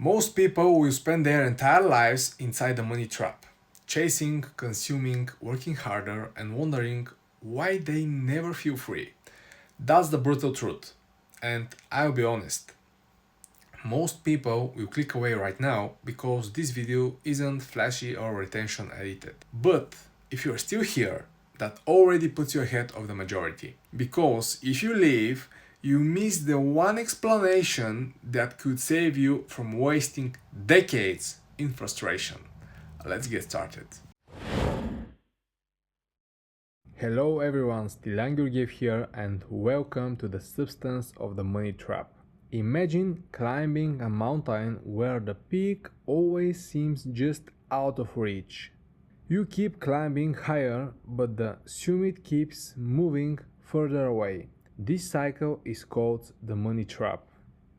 Most people will spend their entire lives inside the money trap, chasing, consuming, working harder, and wondering why they never feel free. That's the brutal truth. And I'll be honest, most people will click away right now because this video isn't flashy or retention edited. But if you're still here, that already puts you ahead of the majority. Because if you leave, you miss the one explanation that could save you from wasting decades in frustration. Let's get started. Hello everyone, Stilan Gurgiev here and welcome to the substance of the money trap. Imagine climbing a mountain where the peak always seems just out of reach. You keep climbing higher, but the summit keeps moving further away. This cycle is called the money trap.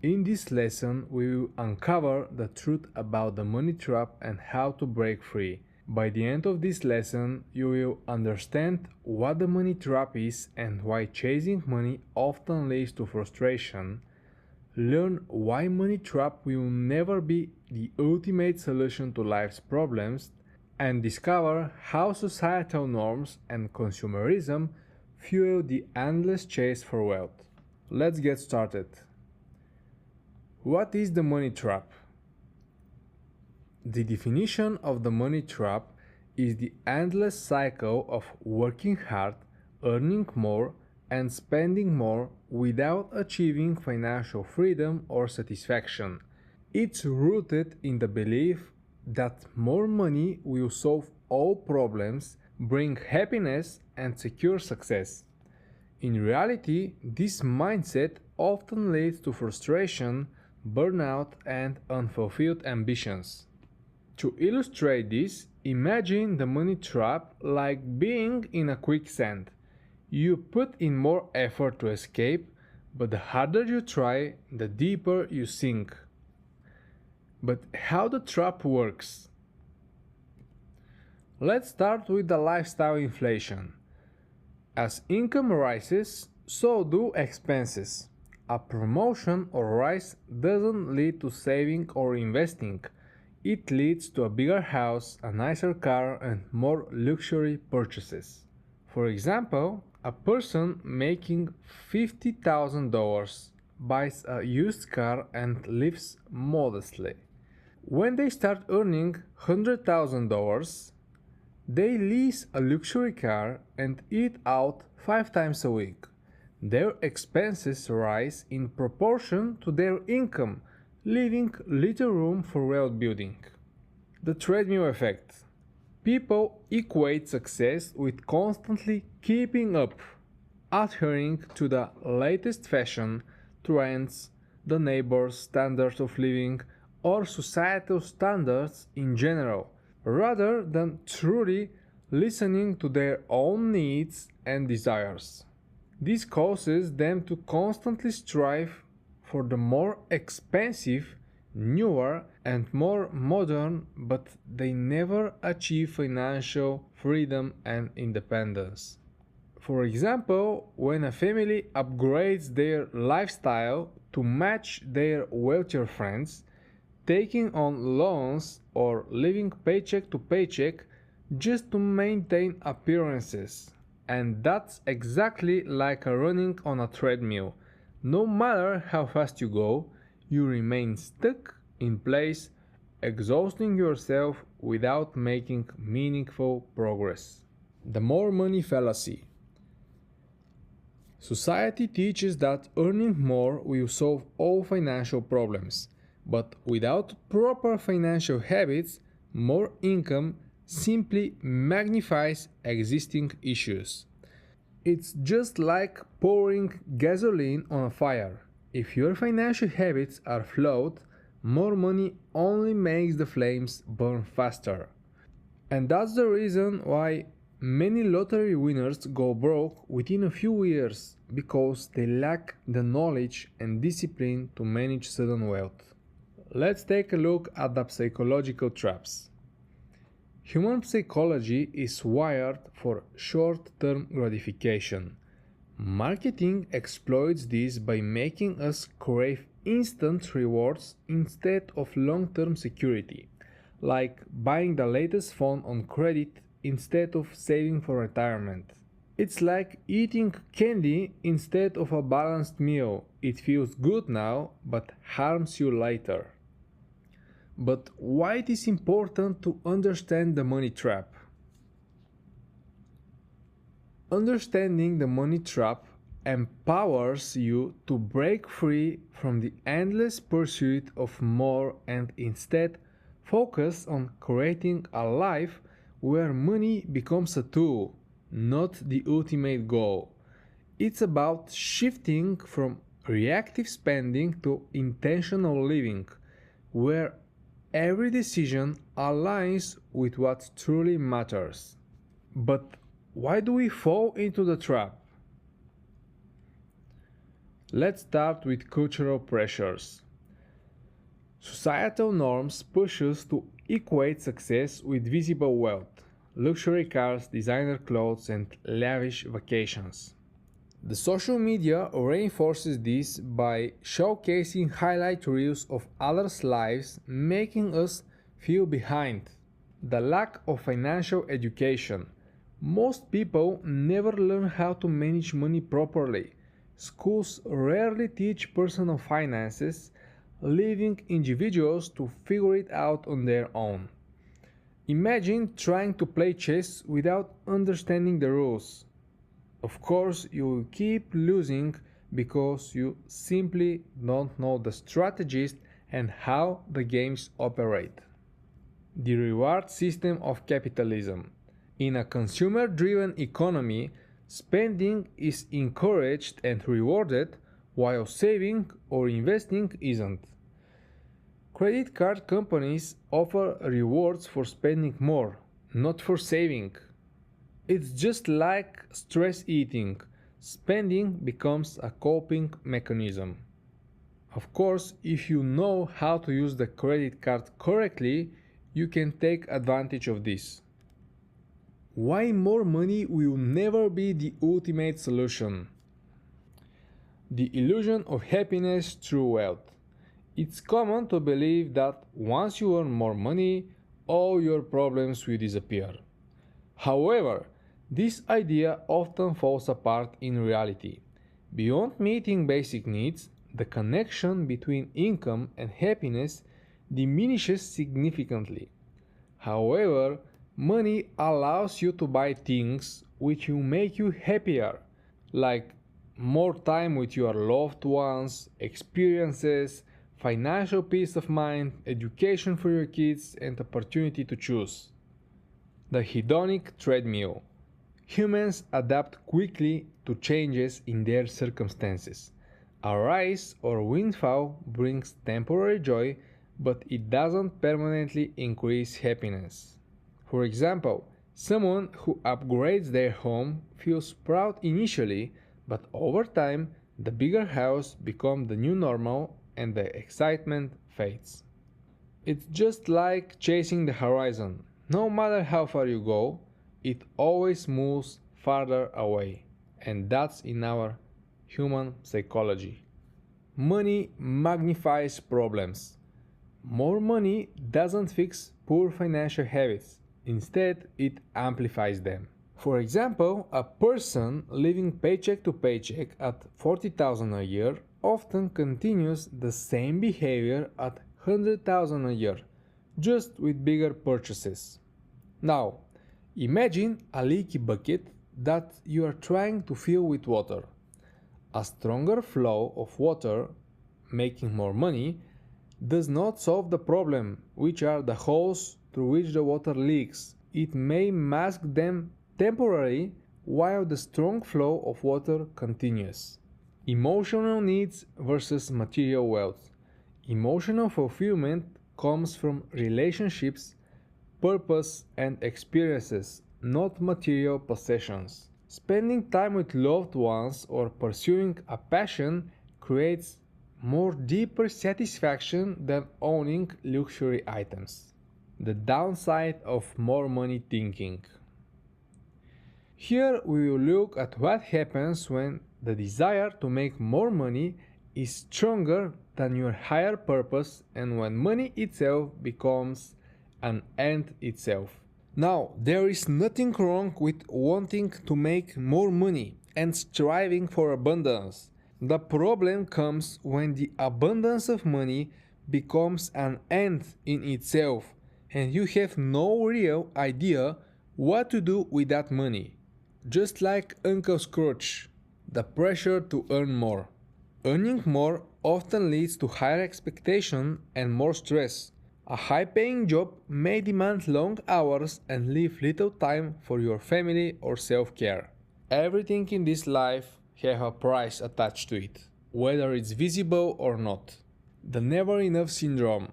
In this lesson, we will uncover the truth about the money trap and how to break free. By the end of this lesson, you will understand what the money trap is and why chasing money often leads to frustration. Learn why money trap will never be the ultimate solution to life's problems, and discover how societal norms and consumerism fuel the endless chase for wealth. Let's get started. What is the money trap? The definition of the money trap is the endless cycle of working hard, earning more, and spending more without achieving financial freedom or satisfaction. It's rooted in the belief that more money will solve all problems, bring happiness, and secure success. In reality, this mindset often leads to frustration, burnout, and unfulfilled ambitions. To illustrate this, imagine the money trap like being in a quicksand. You put in more effort to escape, but the harder you try, the deeper you sink. But how the trap works? Let's start with the lifestyle inflation. As income rises, so do expenses. A promotion or rise doesn't lead to saving or investing. It leads to a bigger house, a nicer car, and more luxury purchases. For example, a person making $50,000 buys a used car and lives modestly. When they start earning $100,000, they lease a luxury car and eat out 5 times a week. Their expenses rise in proportion to their income, leaving little room for wealth building. The treadmill effect. People equate success with constantly keeping up, adhering to the latest fashion, trends, the neighbor's standards of living, or societal standards in general, rather than truly listening to their own needs and desires. This causes them to constantly strive for the more expensive, newer, and more modern, but they never achieve financial freedom and independence. For example, when a family upgrades their lifestyle to match their wealthier friends, taking on loans or living paycheck to paycheck just to maintain appearances. And that's exactly like running on a treadmill. No matter how fast you go, you remain stuck in place, exhausting yourself without making meaningful progress. The more money fallacy. Society teaches that earning more will solve all financial problems, but without proper financial habits, more income simply magnifies existing issues. It's just like pouring gasoline on a fire. If your financial habits are flawed, more money only makes the flames burn faster. And that's the reason why many lottery winners go broke within a few years, because they lack the knowledge and discipline to manage sudden wealth. Let's take a look at the psychological traps. Human psychology is wired for short-term gratification. Marketing exploits this by making us crave instant rewards instead of long-term security, like buying the latest phone on credit instead of saving for retirement. It's like eating candy instead of a balanced meal. It feels good now, but harms you later. But why it is important to understand the money trap? Understanding the money trap empowers you to break free from the endless pursuit of more and instead focus on creating a life where money becomes a tool, not the ultimate goal. It's about shifting from reactive spending to intentional living, where every decision aligns with what truly matters. But why do we fall into the trap? Let's start with cultural pressures. Societal norms push us to equate success with visible wealth, luxury cars, designer clothes, and lavish vacations. The social media reinforces this by showcasing highlight reels of others' lives, making us feel behind. The lack of financial education. Most people never learn how to manage money properly. Schools rarely teach personal finances, leaving individuals to figure it out on their own. Imagine trying to play chess without understanding the rules. Of course, you will keep losing because you simply don't know the strategies and how the games operate. The reward system of capitalism. In a consumer-driven economy, spending is encouraged and rewarded, while saving or investing isn't. Credit card companies offer rewards for spending more, not for saving. It's just like stress eating. Spending becomes a coping mechanism. Of course, if you know how to use the credit card correctly, you can take advantage of this. Why more money will never be the ultimate solution? The illusion of happiness through wealth. It's common to believe that once you earn more money, all your problems will disappear. However, this idea often falls apart in reality. Beyond meeting basic needs, the connection between income and happiness diminishes significantly. However, money allows you to buy things which will make you happier, like more time with your loved ones, experiences, financial peace of mind, education for your kids, and opportunity to choose. The hedonic treadmill. Humans adapt quickly to changes in their circumstances. A rise or windfall brings temporary joy, but it doesn't permanently increase happiness. For example, someone who upgrades their home feels proud initially, but over time, the bigger house becomes the new normal and the excitement fades. It's just like chasing the horizon. No matter how far you go, it always moves farther away. And that's in our human psychology. Money magnifies problems. More money doesn't fix poor financial habits. Instead, it amplifies them. For example, a person living paycheck to paycheck at 40,000 a year often continues the same behavior at 100,000 a year, just with bigger purchases. Now, imagine a leaky bucket that you are trying to fill with water. A stronger flow of water, making more money, does not solve the problem, which are the holes through which the water leaks. It may mask them temporarily while the strong flow of water continues. Emotional needs versus material wealth. Emotional fulfillment comes from relationships, purpose, and experiences, not material possessions. Spending time with loved ones or pursuing a passion creates more deeper satisfaction than owning luxury items. The downside of more money thinking. Here we will look at what happens when The desire to make more money is stronger than your higher purpose, and when money itself becomes an end itself. Now, there is nothing wrong with wanting to make more money and striving for abundance. The problem comes when the abundance of money becomes an end in itself and you have no real idea what to do with that money. Just like Uncle Scrooge, the pressure to earn more. Earning more often leads to higher expectation and more stress. A high-paying job may demand long hours and leave little time for your family or self-care. Everything in this life has a price attached to it, whether it's visible or not. The never enough syndrome.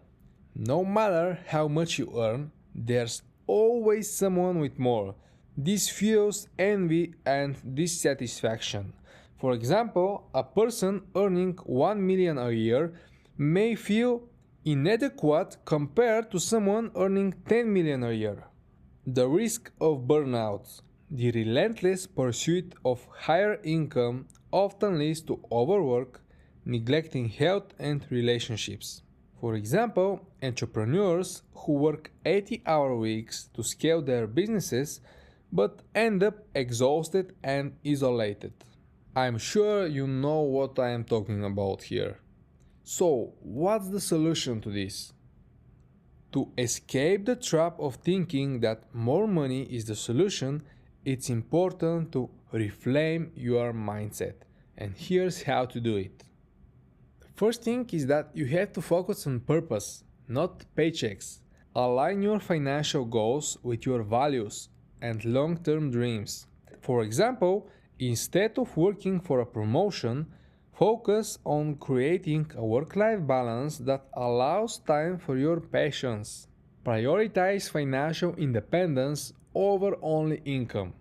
No matter how much you earn, there's always someone with more. This fuels envy and dissatisfaction. For example, a person earning 1 million a year may feel inadequate compared to someone earning 10 million a year. The risk of burnout. The relentless pursuit of higher income often leads to overwork, neglecting health and relationships. For example, entrepreneurs who work 80-hour weeks to scale their businesses but end up exhausted and isolated. I'm sure you know what I am talking about here. So, what's the solution to this? To escape the trap of thinking that more money is the solution, it's important to reframe your mindset. And here's how to do it. First thing is that you have to focus on purpose, not paychecks. Align your financial goals with your values and long-term dreams. For example, instead of working for a promotion, focus on creating a work-life balance that allows time for your passions. Prioritize financial independence over only income.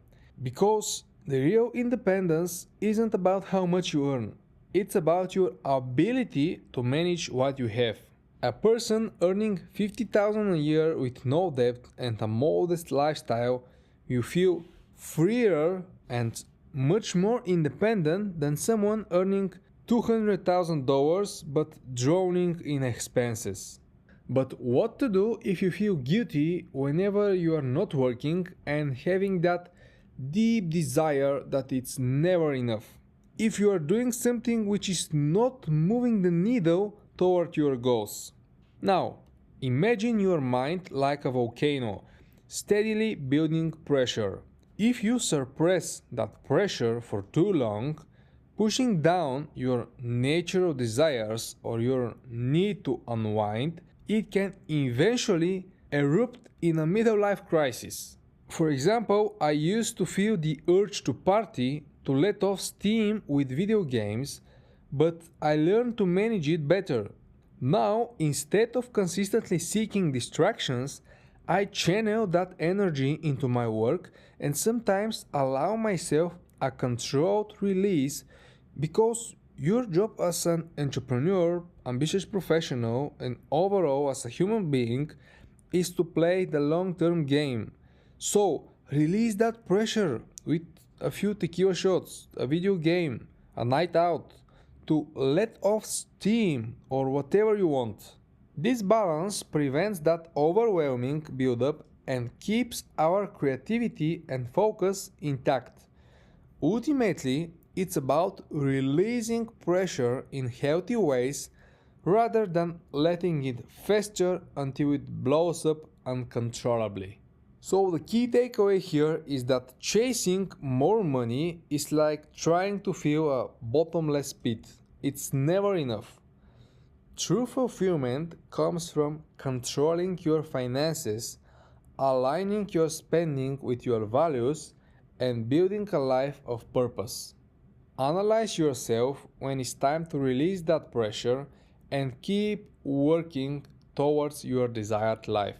Because the real independence isn't about how much you earn. It's about your ability to manage what you have. A person earning 50,000 a year with no debt and a modest lifestyle, you feel freer and much more independent than someone earning $200,000 but drowning in expenses. But what to do if you feel guilty whenever you are not working and having that deep desire that it's never enough? If you are doing something which is not moving the needle toward your goals. Now, imagine your mind like a volcano, steadily building pressure. If you suppress that pressure for too long, pushing down your natural desires or your need to unwind, it can eventually erupt in a midlife crisis. For example, I used to feel the urge to party, to let off steam with video games, but I learned to manage it better. Now, instead of consistently seeking distractions, I channel that energy into my work and sometimes allow myself a controlled release because your job as an entrepreneur, ambitious professional, and overall as a human being is to play the long-term game. So, release that pressure with a few tequila shots, a video game, a night out, to let off steam or whatever you want. This balance prevents that overwhelming buildup and keeps our creativity and focus intact. Ultimately, it's about releasing pressure in healthy ways rather than letting it fester until it blows up uncontrollably. So the key takeaway here is that chasing more money is like trying to fill a bottomless pit. It's never enough. True fulfillment comes from controlling your finances, aligning your spending with your values, and building a life of purpose. Analyze yourself when it's time to release that pressure and keep working towards your desired life.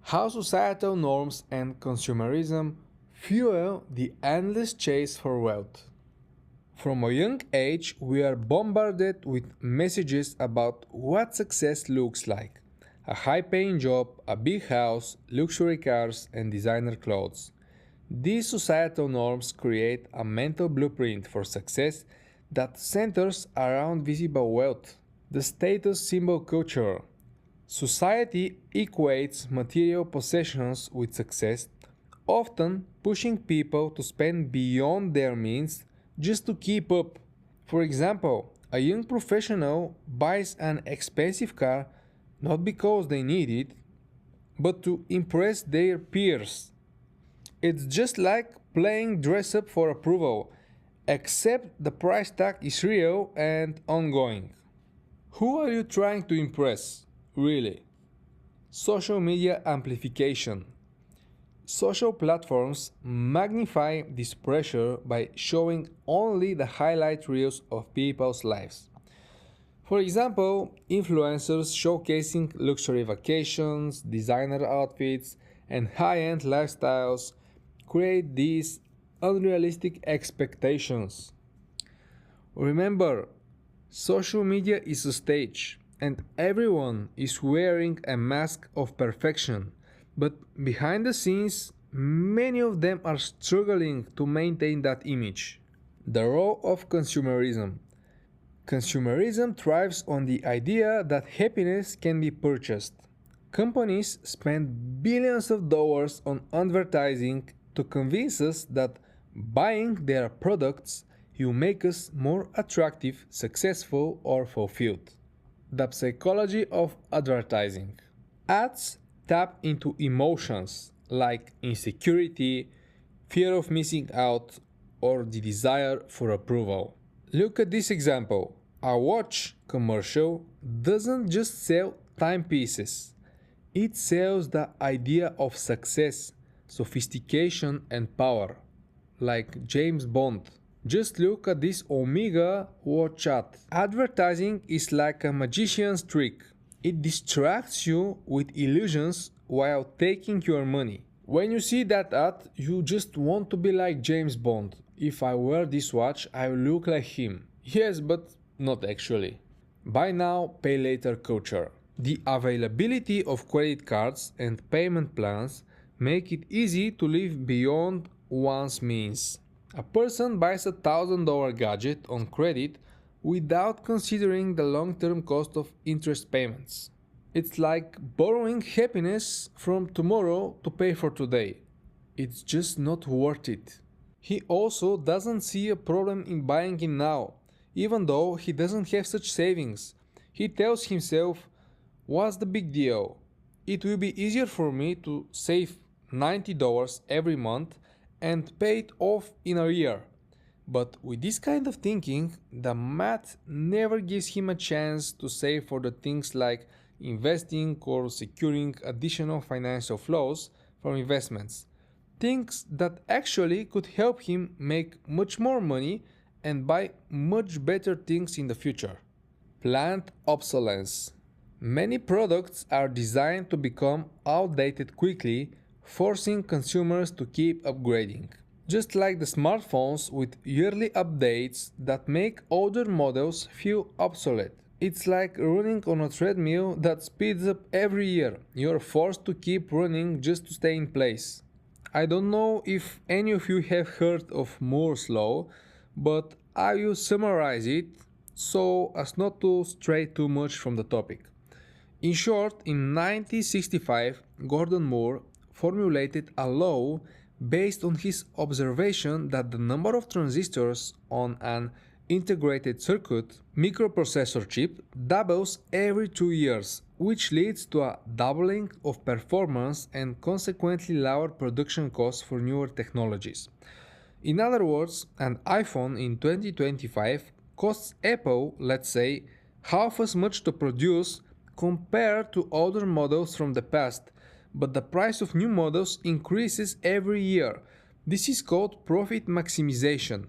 How societal norms and consumerism fuel the endless chase for wealth. From a young age, we are bombarded with messages about what success looks like. A high-paying job, a big house, luxury cars, and designer clothes. These societal norms create a mental blueprint for success that centers around visible wealth, the status symbol culture. Society equates material possessions with success, often pushing people to spend beyond their means just to keep up. For example, a young professional buys an expensive car not because they need it, but to impress their peers. It's just like playing dress up for approval, except the price tag is real and ongoing. Who are you trying to impress, really? Social media amplification. Social platforms magnify this pressure by showing only the highlight reels of people's lives. For example, influencers showcasing luxury vacations, designer outfits, and high end lifestyles create these unrealistic expectations. Remember, social media is a stage, and everyone is wearing a mask of perfection, but behind the scenes, many of them are struggling to maintain that image. The role of consumerism. Consumerism thrives on the idea that happiness can be purchased. Companies spend billions of dollars on advertising to convince us that buying their products will make us more attractive, successful, or fulfilled. The psychology of advertising. Ads tap into emotions like insecurity, fear of missing out, or the desire for approval. Look at this example. A watch commercial doesn't just sell timepieces, it sells the idea of success, sophistication, and power, like James Bond. Just look at this Omega watch ad. Advertising is like a magician's trick. It distracts you with illusions while taking your money. When you see that ad, you just want to be like James Bond. If I wear this watch, I will look like him. Yes, but not actually. Buy now, pay later culture. The availability of credit cards and payment plans make it easy to live beyond one's means. A person buys $1,000 gadget on credit without considering the long-term cost of interest payments. It's like borrowing happiness from tomorrow to pay for today. It's just not worth it. He also doesn't see a problem in buying it now, even though he doesn't have such savings. He tells himself, what's the big deal? It will be easier for me to save $90 every month and pay it off in a year. But with this kind of thinking, the math never gives him a chance to save for the things like investing or securing additional financial flows from investments. Things that actually could help him make much more money and buy much better things in the future. Planned obsolescence. Many products are designed to become outdated quickly, forcing consumers to keep upgrading. Just like the smartphones with yearly updates that make older models feel obsolete. It's like running on a treadmill that speeds up every year. You're forced to keep running just to stay in place. I don't know if any of you have heard of Moore's Law, but I will summarize it so as not to stray too much from the topic. In short, in 1965, Gordon Moore formulated a law based on his observation that the number of transistors on an integrated circuit microprocessor chip doubles every 2 years, which leads to a doubling of performance and consequently lower production costs for newer technologies. In other words, an iPhone in 2025 costs Apple, let's say, half as much to produce compared to older models from the past, but the price of new models increases every year. This is called profit maximization.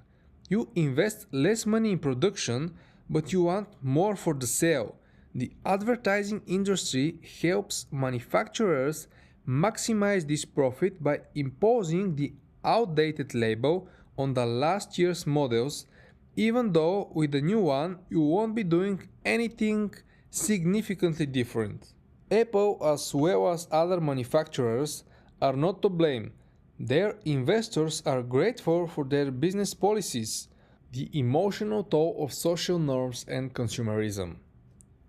You invest less money in production, but you want more for the sale. The advertising industry helps manufacturers maximize this profit by imposing the outdated label on the last year's models, even though with the new one you won't be doing anything significantly different. Apple, as well as other manufacturers, are not to blame. Their investors are grateful for their business policies. The emotional toll of social norms and consumerism.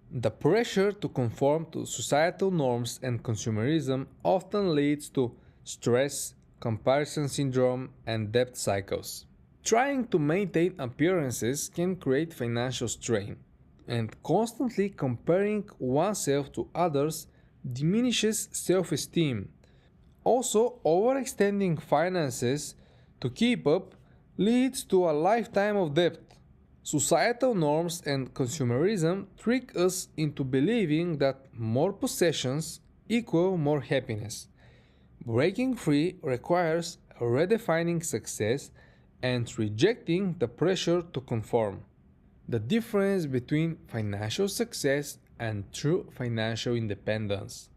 The pressure to conform to societal norms and consumerism often leads to stress, comparison syndrome, and debt cycles. Trying to maintain appearances can create financial strain, and constantly comparing oneself to others diminishes self-esteem. Also, overextending finances to keep up leads to a lifetime of debt. Societal norms and consumerism trick us into believing that more possessions equal more happiness. Breaking free requires redefining success and rejecting the pressure to conform. The difference between financial success and true financial independence.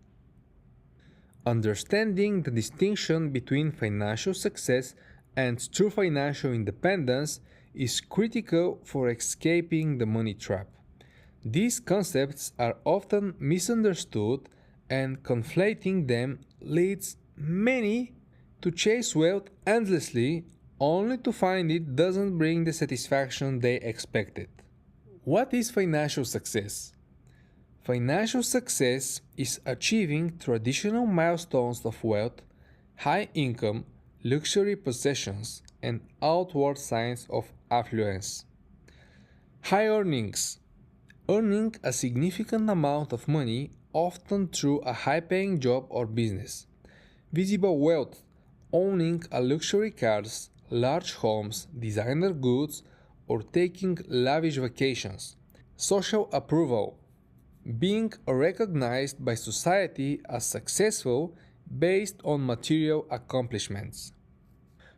Understanding the distinction between financial success and true financial independence is critical for escaping the money trap. These concepts are often misunderstood, and conflating them leads many to chase wealth endlessly only to find it doesn't bring the satisfaction they expected. What is financial success? Financial success is achieving traditional milestones of wealth, high income, luxury possessions, and outward signs of affluence. High earnings. Earning a significant amount of money, often through a high paying job or business. Visible wealth. Owning a luxury cars, large homes, designer goods, or taking lavish vacations. Social approval. Being recognized by society as successful based on material accomplishments.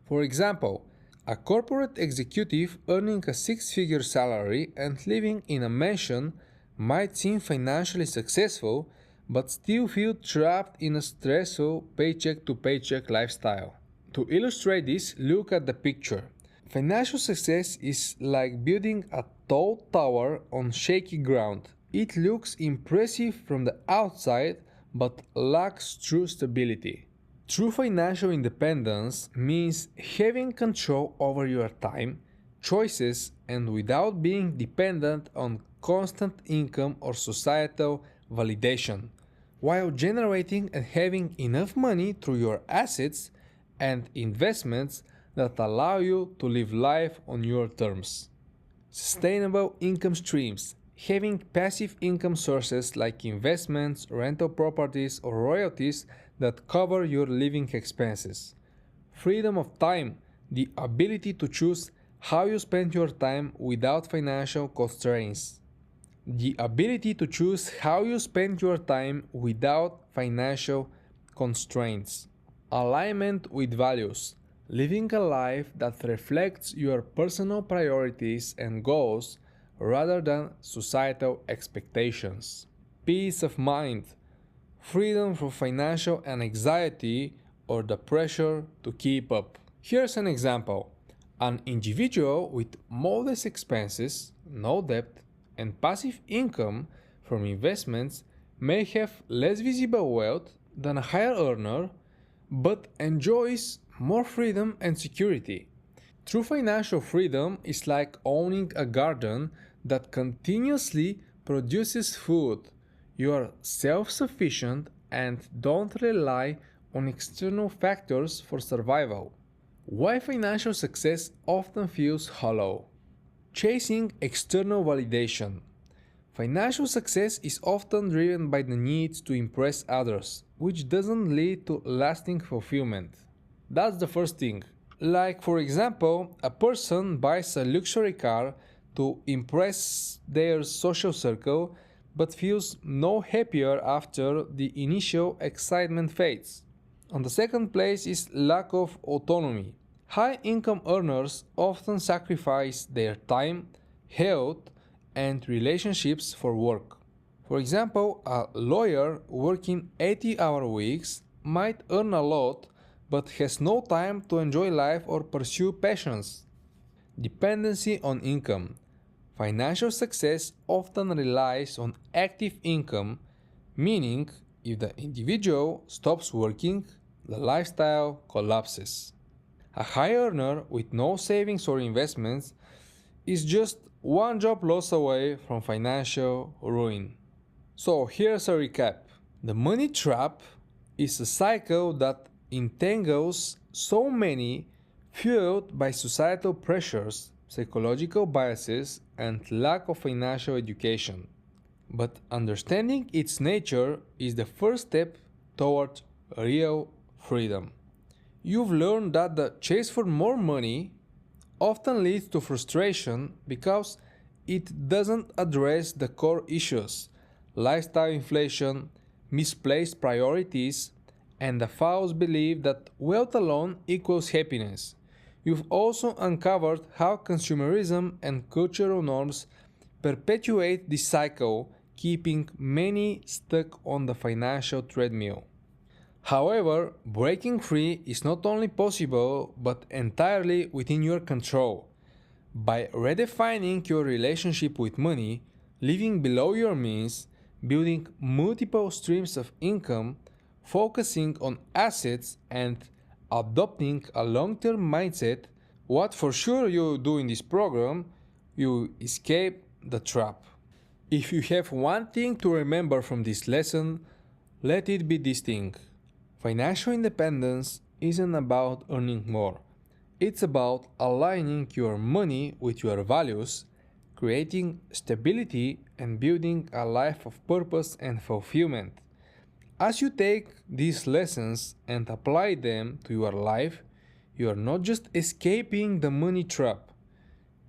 For example, a corporate executive earning a six-figure salary and living in a mansion might seem financially successful, but still feel trapped in a stressful paycheck-to-paycheck lifestyle. To illustrate this, look at the picture. Financial success is like building a tall tower on shaky ground. It looks impressive from the outside, but lacks true stability. True financial independence means having control over your time, choices, and without being dependent on constant income or societal validation, while generating and having enough money through your assets and investments that allow you to live life on your terms. Sustainable income streams. Having passive income sources like investments, rental properties, or royalties that cover your living expenses. Freedom of time, the ability to choose how you spend your time without financial constraints. The ability to choose how you spend your time without financial constraints. Alignment with values, living a life that reflects your personal priorities and goals rather than societal expectations. Peace of mind, freedom from financial anxiety or the pressure to keep up. Here's an example. An individual with modest expenses, no debt, and passive income from investments may have less visible wealth than a higher earner, but enjoys more freedom and security. True financial freedom is like owning a garden that continuously produces food. You are self-sufficient and don't rely on external factors for survival. Why financial success often feels hollow? Chasing external validation. Financial success is often driven by the need to impress others, which doesn't lead to lasting fulfillment. That's the first thing. Like, for example, a person buys a luxury car to impress their social circle but feels no happier after the initial excitement fades. On the second place is lack of autonomy. High income earners often sacrifice their time, health, and relationships for work. For example, a lawyer working 80-hour weeks might earn a lot but has no time to enjoy life or pursue passions. Dependency on income. Financial success often relies on active income, meaning if the individual stops working, the lifestyle collapses. A high earner with no savings or investments is just one job loss away from financial ruin. So here's a recap. The money trap is a cycle that entangles so many, fueled by societal pressures, psychological biases, and lack of financial education. But understanding its nature is the first step toward real freedom. You've learned that the chase for more money often leads to frustration because it doesn't address the core issues: lifestyle inflation, misplaced priorities, and the false belief that wealth alone equals happiness. You've also uncovered how consumerism and cultural norms perpetuate this cycle, keeping many stuck on the financial treadmill. However, breaking free is not only possible but entirely within your control. By redefining your relationship with money, living below your means, building multiple streams of income, focusing on assets, and adopting a long-term mindset, what for sure you'll do in this program, you escape the trap. If you have one thing to remember from this lesson, let it be this thing. Financial independence isn't about earning more. It's about aligning your money with your values, creating stability, and building a life of purpose and fulfillment. As you take these lessons and apply them to your life, you are not just escaping the money trap.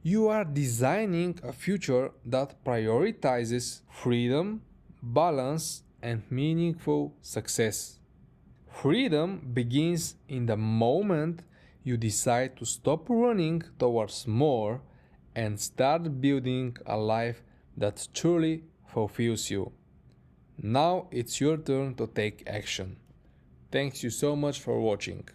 You are designing a future that prioritizes freedom, balance, and meaningful success. Freedom begins in the moment you decide to stop running towards more and start building a life that truly fulfills you. Now it's your turn to take action. Thanks you so much for watching.